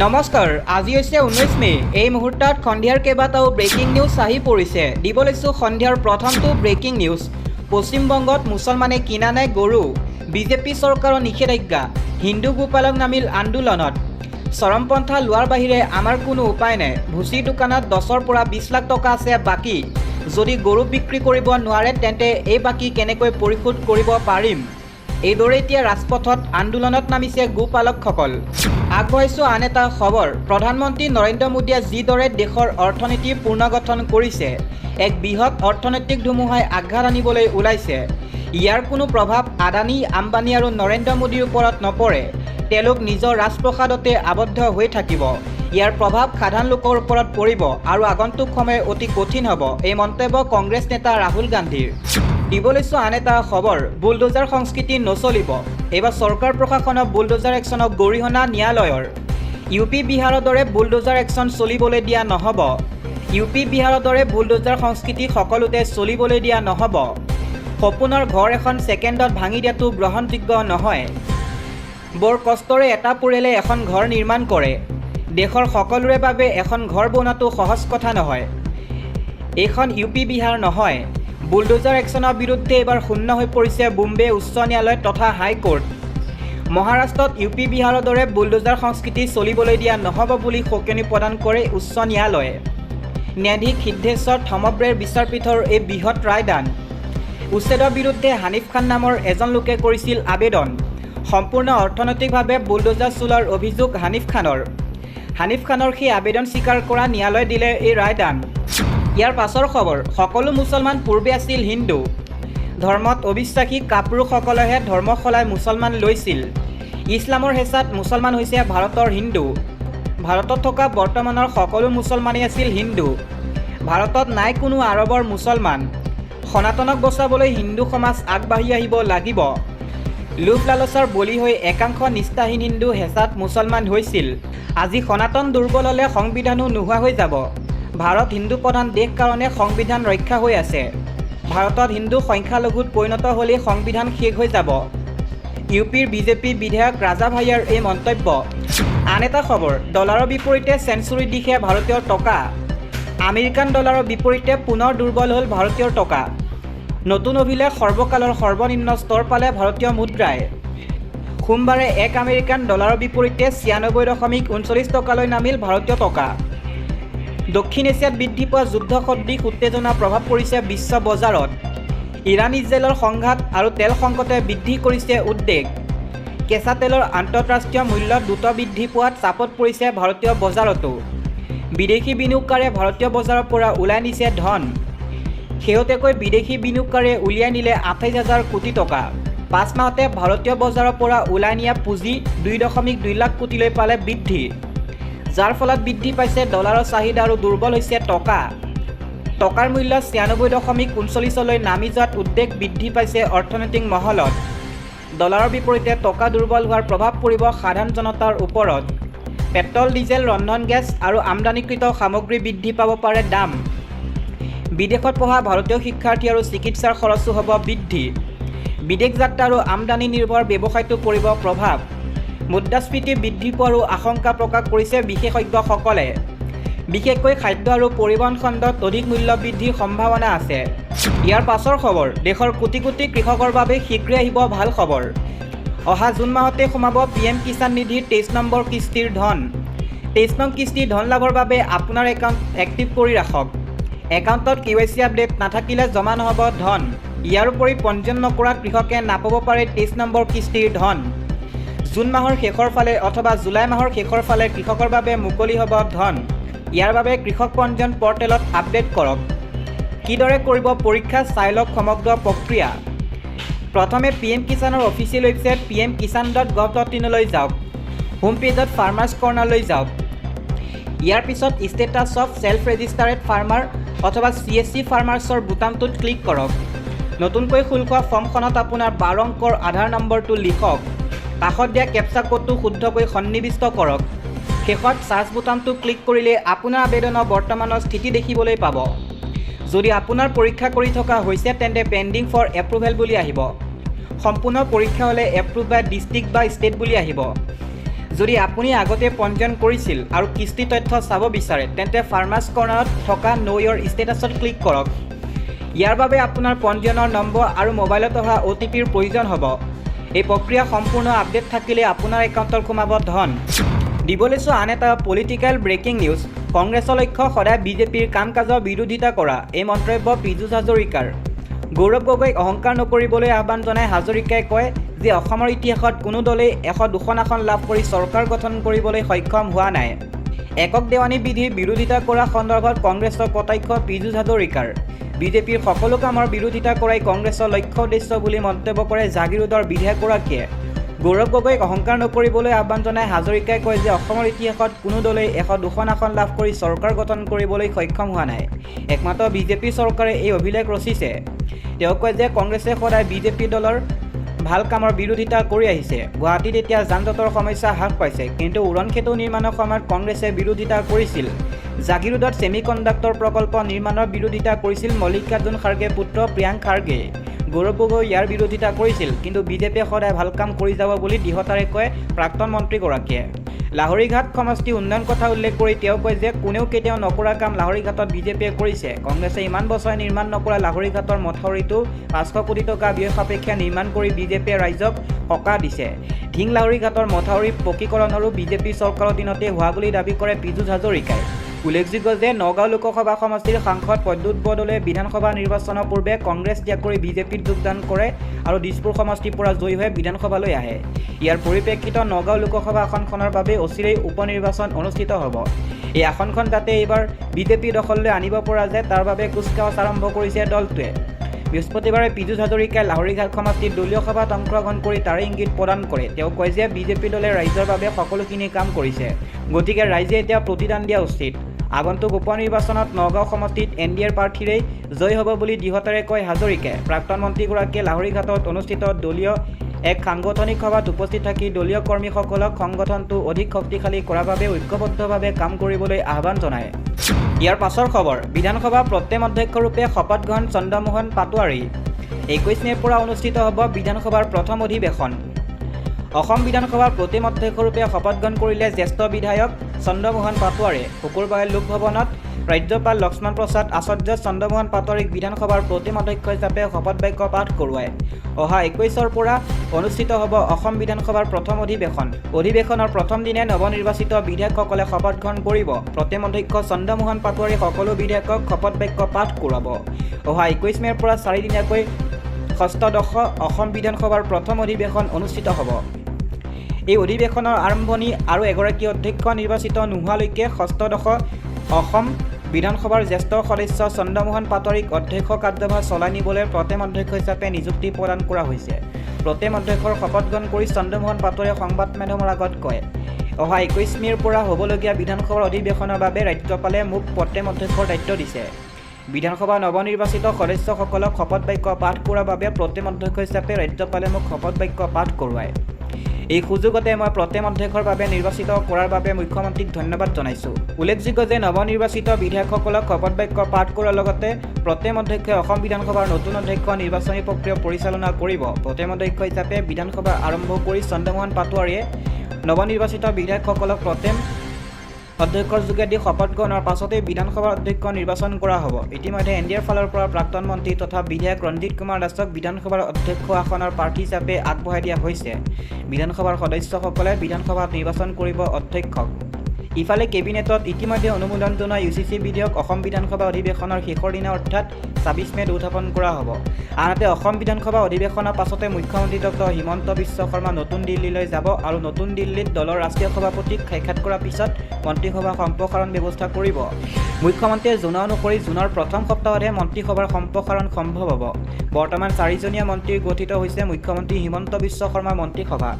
নমস্কাৰ, আজি হৈছে 19 মে। এই মুহূৰ্তত সন্ধিয়াৰ কেইবাটাও ব্ৰেকিং নিউজ আহি পৰিছে। দিব লৈছোঁ সন্ধিয়াৰ প্ৰথমটো ব্ৰেকিং নিউজ। পশ্চিমবংগত মুছলমানে কিনা নাই গৰু, বিজেপি চৰকাৰৰ নিষেধাজ্ঞা, হিন্দু গোপালক নামিল আন্দোলনত। চৰমপন্থা লোৱাৰ বাহিৰে আমাৰ কোনো উপায় নাই। ভুচি দোকানত 10ৰ পৰা 20 লাখ টকা আছে বাকী। যদি গৰু বিক্ৰী কৰিব নোৱাৰে তেন্তে এই বাকী কেনেকৈ পৰিশোধ কৰিব পাৰিম? এইদৰে এতিয়া ৰাজপথত আন্দোলনত নামিছে গোপালকসকল। আগবঢ়াইছোঁ আন এটা খবৰ। প্ৰধানমন্ত্ৰী নৰেন্দ্ৰ মোদীয়ে যিদৰে দেশৰ অৰ্থনীতি পুনৰ্গঠন কৰিছে, এক বৃহৎ অৰ্থনৈতিক ধুমুহাই আঘাত আনিবলৈ ওলাইছে। ইয়াৰ কোনো প্ৰভাৱ আদানী, আম্বানী আৰু নৰেন্দ্ৰ মোদীৰ ওপৰত নপৰে। তেওঁলোক নিজৰ ৰাজপ্ৰসাদতে আবদ্ধ হৈ থাকিব। ইয়াৰ প্ৰভাৱ সাধাৰণ লোকৰ ওপৰত পৰিব আৰু আগন্তুক সময় অতি কঠিন হ'ব, এই মন্তব্য কংগ্ৰেছ নেতা ৰাহুল গান্ধীৰ। দিব লৈছোঁ আন এটা খবৰ। বুলডোজাৰ সংস্কৃতি নচলিব। এইবাৰ চৰকাৰ প্ৰশাসনক বুলডোজাৰ একশ্যনক গৰিহণা ন্যায়ালয়ৰ। ইউ পি বিহাৰৰ দৰে বুলডোজাৰ একশ্যন চলিবলৈ দিয়া নহ'ব। ইউ পি বিহাৰৰ দৰে বুলডোজাৰ সংস্কৃতি সকলোতে চলিবলৈ দিয়া নহ'ব। সপোনৰ ঘৰ এখন ছেকেণ্ডত ভাঙি দিয়াটো গ্ৰহণযোগ্য নহয়। বৰ কষ্টৰে এটা পৰিয়ালে এখন ঘৰ নিৰ্মাণ কৰে। দেশৰ সকলোৰে বাবে এখন ঘৰ বনোৱাটো সহজ কথা নহয়। এইখন ইউ পি বিহাৰ নহয়। বুলডোজাৰ একশ্যনৰ বিৰুদ্ধে এইবাৰ শূন্য হৈ পৰিছে বোম্বে উচ্চ ন্যায়ালয় তথা হাইকোৰ্ট। মহাৰাষ্ট্ৰত ইউ পি বিহাৰৰ দৰে বুলডোজাৰ সংস্কৃতি চলিবলৈ দিয়া নহ'ব বুলি সকিয়নি প্ৰদান কৰে উচ্চ ন্যায়ালয়ে। ন্যায়াধীশ সিদ্ধেশ্বৰ থমব্ৰেৰ বিচাৰপীঠৰ এই বৃহৎ ৰায়দান। উচ্ছেদৰ বিৰুদ্ধে হানিফ খান নামৰ এজন লোকে কৰিছিল আবেদন। সম্পূৰ্ণ অৰ্থনৈতিকভাৱে বুলডোজাৰ চলোৱাৰ অভিযোগ হানিফ খানৰ। হানিফ খানৰ সেই আবেদন স্বীকাৰ কৰা ন্যায়ালয়ে দিলে এই ৰায়দান। ইয়াৰ পাছৰ খবৰ। সকলো মুছলমান পূৰ্বে আছিল হিন্দু। ধৰ্মত অবিশ্বাসী কাপুৰুষসকলেহে ধৰ্ম সলাই মুছলমান লৈছিল। ইছলামৰ হেঁচাত মুছলমান হৈছে ভাৰতৰ হিন্দু। ভাৰতত থকা বৰ্তমানৰ সকলো মুছলমানেই আছিল হিন্দু। ভাৰতত নাই কোনো আৰবৰ মুছলমান। সনাতনক বচাবলৈ হিন্দু সমাজ আগবাঢ়ি আহিব লাগিব। লোভ লালচাৰ বলি হৈ একাংশ নিষ্ঠাহীন হিন্দু হেঁচাত মুছলমান হৈছিল। আজি সনাতন দুৰ্বল হ'লে সংবিধানো নোহোৱা হৈ যাব। ভাৰত হিন্দু প্ৰধান দেশ কাৰণে সংবিধান ৰক্ষা হৈ আছে। ভাৰতত হিন্দু সংখ্যালঘুত পৰিণত হ'লেই সংবিধান শেষ হৈ যাব। ইউ পিৰ বিজেপি বিধায়ক ৰাজা ভাইয়াৰ এই মন্তব্য। আন এটা খবৰ। ডলাৰৰ বিপৰীতে চেঞ্চুৰীৰ দিশে ভাৰতীয় টকা। আমেৰিকান ডলাৰৰ বিপৰীতে পুনৰ দুৰ্বল হ'ল ভাৰতীয় টকা। নতুন অভিলেখ সৰ্বকালৰ সৰ্বনিম্ন স্তৰ পালে ভাৰতীয় মুদ্ৰাই। সোমবাৰে 1 আমেৰিকান ডলাৰৰ বিপৰীতে 96.39 টকালৈ নামিল ভাৰতীয় টকা। দক্ষিণ এছিয়াত বৃদ্ধি পোৱা যুদ্ধসদৃশ উত্তেজনাৰ প্ৰভাৱ পৰিছে বিশ্ব বজাৰত। ইৰাণ ইজৰাইলৰ সংঘাত আৰু তেল সংকটে বৃদ্ধি কৰিছে উদ্বেগ। কেঁচা তেলৰ আন্তঃৰাষ্ট্ৰীয় মূল্য দ্ৰুত বৃদ্ধি পোৱাত চাপত পৰিছে ভাৰতীয় বজাৰতো। বিদেশী বিনিয়োগকাৰে ভাৰতীয় বজাৰৰ পৰা ওলাই নিছে ধন। শেহতীয়াকৈ বিদেশী বিনিয়োগকাৰে উলিয়াই নিলে 28,000 কোটি টকা। 5 মাহতে ভাৰতীয় বজাৰৰ পৰা ওলাই নিয়া পুঁজি 2.2 লাখ কোটিলৈ পালে বৃদ্ধি, যাৰ ফলত বৃদ্ধি পাইছে ডলাৰৰ চাহিদা আৰু দুৰ্বল হৈছে টকা। টকাৰ মূল্য 96.39লৈ নামি যোৱাত উদ্বেগ বৃদ্ধি পাইছে অৰ্থনৈতিক মহলত। ডলাৰৰ বিপৰীতে টকা দুৰ্বল হোৱাৰ প্ৰভাৱ পৰিব সাধাৰণ জনতাৰ ওপৰত। পেট্ৰল, ডিজেল, ৰন্ধন গেছ আৰু আমদানিকৃত সামগ্ৰী বৃদ্ধি পাব পাৰে দাম। বিদেশত পঢ়া ভাৰতীয় শিক্ষাৰ্থী আৰু চিকিৎসাৰ খৰচো হ'ব বৃদ্ধি। বিদেশ যাত্ৰা আৰু আমদানি নিৰ্ভৰ ব্যৱসায়তো পৰিব প্ৰভাৱ। মুদ্ৰাস্ফীতি বৃদ্ধি পোৱাৰো আশংকা প্ৰকাশ কৰিছে বিশেষজ্ঞসকলে। বিশেষকৈ খাদ্য আৰু পৰিবহণ খণ্ডত অধিক মূল্য বৃদ্ধিৰ সম্ভাৱনা আছে। ইয়াৰ পাছৰ খবৰ। দেশৰ কোটি কোটি কৃষকৰ বাবে শীঘ্ৰেই আহিব ভাল খবৰ। অহা জুন মাহতে সোমাব PM কিষাণ নিধিৰ 23 নম্বৰ কিস্তিৰ ধন। 23 নং কিস্তিৰ ধন লাভৰ বাবে আপোনাৰ একাউণ্ট এক্টিভ কৰি ৰাখক। একাউণ্টত KYC আপডেট নাথাকিলে জমা নহ'ব ধন। ইয়াৰ উপৰি পঞ্জীয়ন নকৰা কৃষকে নাপাব পাৰে 23 নম্বৰ কিস্তিৰ ধন। জুন মাহৰ শেষৰ ফালে অথবা জুলাই মাহৰ শেষৰ ফালে কৃষকৰ বাবে মুকলি হ'ব ধন। ইয়াৰ বাবে কৃষক পঞ্জীয়ন পৰ্টেলত আপডেট কৰক। কিদৰে কৰিব পৰীক্ষা চাই লওক সমগ্ৰ প্ৰক্ৰিয়া। প্ৰথমে PM কিষাণৰ অফিচিয়েল ৱেবছাইট pmkisan.gov.in-লৈ যাওক। হোম পেজত ফাৰ্মাৰ্ছ কৰ্ণাৰলৈ যাওক। ইয়াৰ পিছত status of self registered farmer অথবা CSC ফাৰ্মাৰ্ছৰ বুটামটোত ক্লিক কৰক। নতুনকৈ খোল খোৱা ফৰ্মখনত আপোনাৰ 12 অংকৰ আধাৰ নম্বৰটো লিখক। কাষত দিয়া কেপচা কোডটো শুদ্ধকৈ সন্নিৱিষ্ট কৰক। শেষত চাৰ্চ বুটামটো ক্লিক কৰিলে আপোনাৰ আবেদনৰ বৰ্তমানৰ স্থিতি দেখিবলৈ পাব। যদি আপোনাৰ পৰীক্ষা কৰি থকা হৈছে তেন্তে পেণ্ডিং ফৰ এপ্ৰুভেল বুলি আহিব। সম্পূৰ্ণ পৰীক্ষা হ'লে এপ্ৰুভ বাই ডিষ্ট্ৰিক্ট বা ষ্টেট বুলি আহিব। যদি আপুনি আগতে পঞ্জীয়ন কৰিছিল আৰু কিস্তি তথ্য চাব বিচাৰে তেন্তে ফাৰ্মাৰ্ছ কৰ্ণাৰত থকা ন' ইয়ৰ ষ্টেটাছত ক্লিক কৰক। ইয়াৰ বাবে আপোনাৰ পঞ্জীয়নৰ নম্বৰ আৰু মোবাইলত অহা OTPৰ প্ৰয়োজন হ'ব। এই প্ৰক্ৰিয়া সম্পূৰ্ণ আপডেট থাকিলে আপোনাৰ একাউণ্টত সোমাব ধন। দিব লৈছোঁ আন এটা পলিটিকেল ব্ৰেকিং নিউজ। কংগ্ৰেছৰ লক্ষ্য সদায় বিজেপিৰ কাম কাজৰ বিৰোধিতা কৰা, এই মন্তব্য পীযুষ হাজৰিকাৰ। গৌৰৱ গগৈক অহংকাৰ নকৰিবলৈ আহ্বান জনাই হাজৰিকাই কয় যে অসমৰ ইতিহাসত কোনো দলেই 102খন আসন লাভ কৰি চৰকাৰ গঠন কৰিবলৈ সক্ষম হোৱা নাই। একক দেৱানী বিধিৰ বিৰোধিতা কৰা সন্দৰ্ভত কংগ্ৰেছৰ কটাক্ষ পীযুষ হাজৰিকাৰ। বিজেপিৰ সকলো কামৰ বিৰোধিতা কৰাই কংগ্ৰেছৰ লক্ষ্য উদ্দেশ্য বুলি মন্তব্য কৰে জাগিৰোডৰ বিধায়কগৰাকীয়ে। গৌৰৱ গগৈক অহংকাৰ নকৰিবলৈ আহ্বান জনাই হাজৰিকাই কয় যে অসমৰ ইতিহাসত কোনো দলেই 102খন আসন লাভ কৰি চৰকাৰ গঠন কৰিবলৈ সক্ষম হোৱা নাই। একমাত্ৰ বিজেপি চৰকাৰে এই অভিলেখ ৰচিছে। তেওঁ কয় যে কংগ্ৰেছে সদায় বিজেপি দলৰ ভাল কামৰ বিৰোধিতা কৰি আহিছে। গুৱাহাটীত এতিয়া যান-জঁটৰ সমস্যা হ্ৰাস পাইছে, কিন্তু উৰণ সেতু নিৰ্মাণৰ সময়ত কংগ্ৰেছে বিৰোধিতা কৰিছিল। জাগিৰোডত ছেমি কণ্ডাক্টৰ প্ৰকল্প নিৰ্মাণৰ বিৰোধিতা কৰিছিল মল্লিকাৰ্জুন খাৰ্গেৰ পুত্ৰ প্ৰিয়াংক খাৰ্গে। গৌৰৱ গগৈ ইয়াৰ বিৰোধিতা কৰিছিল, কিন্তু বিজেপিয়ে সদায় ভাল কাম কৰি যাব বুলি দৃঢ়তাৰে কয় প্ৰাক্তন মন্ত্ৰীগৰাকীয়ে। লাহৰীঘাট সমষ্টি উন্নয়ন কথা উল্লেখ কৰি তেওঁ কয় যে কোনেও কেতিয়াও নকৰা কাম লাহৰীঘাটত বিজেপিয়ে কৰিছে। কংগ্ৰেছে ইমান বছৰে নিৰ্মাণ নকৰা লাহৰীঘাটৰ মথাউৰিটো 500 কোটি টকা ব্যয় সাপেক্ষে নিৰ্মাণ কৰি বিজেপিয়ে ৰাইজক সকাহ দিছে। ঢিং লাহৰীঘাটৰ মথাউৰি পকীকৰণৰো বিজেপি চৰকাৰৰ দিনতে হোৱা বুলি দাবী কৰে পীযুষ হাজৰিকাই। উল্লেখযোগ্য যে নগাঁও লোকসভা সমষ্টিৰ সাংসদ প্ৰদ্যুৎ বৰদলৈয়ে বিধানসভা নিৰ্বাচনৰ পূৰ্বে কংগ্ৰেছ ত্যাগ কৰি বিজেপিত যোগদান কৰে আৰু দিছপুৰ সমষ্টিৰ পৰা জয়ী হৈ বিধানসভালৈ আহে। ইয়াৰ পৰিপ্ৰেক্ষিতত নগাঁও লোকসভা আসনখনৰ বাবে অচিৰেই উপ নিৰ্বাচন অনুষ্ঠিত হ'ব। এই আসনখন যাতে এইবাৰ বিজেপি দখললৈ আনিব পৰা যায় তাৰ বাবে কুচকাৱাজ আৰম্ভ কৰিছে দলটোৱে। বৃহস্পতিবাৰে পীযুষ হাজৰিকাই লাহৰীঘাট সমষ্টিত দলীয় সভাত অংশগ্ৰহণ কৰি তাৰে ইংগিত প্ৰদান কৰে। তেওঁ কয় যে বিজেপি দলে ৰাইজৰ বাবে সকলোখিনি কাম কৰিছে, গতিকে ৰাইজে এতিয়া প্ৰতিদান দিয়া উচিত। আগন্তুক উপ নিৰ্বাচনত নগাঁও সমষ্টিত NDAৰ প্ৰাৰ্থীৰেই জয় হ'ব বুলি দৃঢ়তাৰে কয় হাজৰিকাই। প্ৰাক্তন মন্ত্ৰীগৰাকীয়ে লাহৰীঘাটত অনুষ্ঠিত দলীয় এক সাংগঠনিক সভাত উপস্থিত থাকি দলীয় কৰ্মীসকলক সংগঠনটো অধিক শক্তিশালী কৰাৰ বাবে ঐক্যবদ্ধভাৱে কাম কৰিবলৈ আহ্বান জনায়। ইয়াৰ পাছৰ খবৰ, বিধানসভা প্ৰথম অধ্যক্ষৰূপে শপত গ্ৰহণ চন্দ্ৰমোহন পাটোৱাৰী। 21 মে'ৰ পৰা অনুষ্ঠিত হ'ব বিধানসভাৰ প্ৰথম অধিৱেশন। অসম বিধানসভাৰ প্ৰথম অধ্যক্ষৰূপে শপত গ্ৰহণ কৰিলে জ্যেষ্ঠ বিধায়ক চন্দ্ৰমোহন পাটোৱাৰীয়ে। শুকুৰবাৰে লোকভৱনত ৰাজ্যপাল লক্ষ্মণ প্ৰসাদ আচাৰ্য চন্দ্ৰমোহন পাটোৱাৰীক বিধানসভাৰ প্ৰথম অধ্যক্ষ হিচাপে শপত বাক্য পাঠ কৰোৱায়। অহা 21ৰ পৰা অনুষ্ঠিত হ'ব অসম বিধানসভাৰ প্ৰথম অধিৱেশন। অধিৱেশনৰ প্ৰথম দিনে নৱনিৰ্বাচিত বিধায়কসকলে শপত গ্ৰহণ কৰিব। প্ৰথম অধ্যক্ষ চন্দ্ৰমোহন পাটোৱাৰীয়ে সকলো বিধায়কক শপত বাক্য পাঠ কৰোৱাব। অহা 21 মে'ৰ পৰা 4 দিনীয়াকৈ ষষ্ঠদশ অসম বিধানসভাৰ প্ৰথম অধিৱেশন অনুষ্ঠিত হ'ব। এই অধিৱেশনৰ আৰম্ভণি আৰু এগৰাকী অধ্যক্ষ নিৰ্বাচিত নোহোৱালৈকে ষষ্ঠদশ অসম বিধানসভাৰ জ্যেষ্ঠ সদস্য চন্দ্ৰমোহন পাটোৱাৰীক অধ্যক্ষ কাৰ্যভাৰ চলাই নিবলৈ প্ৰথম অধ্যক্ষ হিচাপে নিযুক্তি প্ৰদান কৰা হৈছে। প্ৰথম অধ্যক্ষৰ শপত গ্ৰহণ কৰি চন্দ্ৰমোহন পাটোৱাৰীয়ে সংবাদ মাধ্যমৰ আগত কয়, অহা 21 মে'ৰ পৰা হ'বলগীয়া বিধানসভাৰ অধিৱেশনৰ বাবে ৰাজ্যপালে মোক প্ৰথম অধ্যক্ষৰ দায়িত্ব দিছে। বিধানসভা নৱনিৰ্বাচিত সদস্যসকলক শপত বাক্য পাঠ কৰোৱাৰ বাবে প্ৰথম অধ্যক্ষ হিচাপে ৰাজ্যপালে মোক শপত বাক্য পাঠ কৰোৱায়। এই সুযোগতে মই প্ৰথম অধ্যক্ষৰ বাবে নিৰ্বাচিত কৰাৰ বাবে মুখ্যমন্ত্ৰীক ধন্যবাদ জনাইছোঁ। উল্লেখযোগ্য যে নৱনিৰ্বাচিত বিধায়কসকলক শপত বাক্য পাঠ কৰোৱাৰ লগতে প্ৰথম অধ্যক্ষই অসম বিধানসভাৰ নতুন অধ্যক্ষ নিৰ্বাচনী প্ৰক্ৰিয়া পৰিচালনা কৰিব। প্ৰথম অধ্যক্ষ হিচাপে বিধানসভা আৰম্ভ কৰি চন্দ্ৰমোহন পাটোৱাৰীয়ে নৱনিৰ্বাচিত বিধায়কসকলক প্ৰথম অধ্যক্ষৰ যোগেদি শপত গ্ৰহণৰ পাছতেই বিধানসভাৰ অধ্যক্ষ নিৰ্বাচন কৰা হ'ব। ইতিমধ্যে NDAৰ ফালৰ পৰা প্ৰাক্তন মন্ত্ৰী তথা বিধায়ক ৰঞ্জিত কুমাৰ দাসক বিধানসভাৰ অধ্যক্ষ আসনৰ প্ৰাৰ্থী হিচাপে আগবঢ়াই দিয়া হৈছে। বিধানসভাৰ সদস্যসকলে বিধানসভাত নিৰ্বাচন কৰিব অধ্যক্ষক। ইফালে কেবিনেটত ইতিমধ্যে অনুমোদন জনোৱা UCC বিধেয়ক অসম বিধানসভা অধিৱেশনৰ শেষৰ দিনা অৰ্থাৎ 26 মে'ত উত্থাপন কৰা হ'ব। আনহাতে অসম বিধানসভা অধিৱেশনৰ পাছতে মুখ্যমন্ত্ৰী ডক্টৰ হিমন্ত বিশ্ব শৰ্মা নতুন দিল্লীলৈ যাব আৰু নতুন দিল্লীত দলৰ ৰাষ্ট্ৰীয় সভাপতিক সাক্ষাৎ কৰাৰ পিছত মন্ত্ৰীসভা সম্প্ৰসাৰণ ব্যৱস্থা কৰিব। মুখ্যমন্ত্ৰীয়ে জনোৱা অনুসৰি জুনৰ প্ৰথম সপ্তাহতহে মন্ত্ৰীসভাৰ সম্প্ৰসাৰণ সম্ভৱ হ'ব। বৰ্তমান 4জনীয়া মন্ত্ৰীৰ গঠিত হৈছে মুখ্যমন্ত্ৰী হিমন্ত বিশ্ব শৰ্মাৰ মন্ত্ৰীসভা।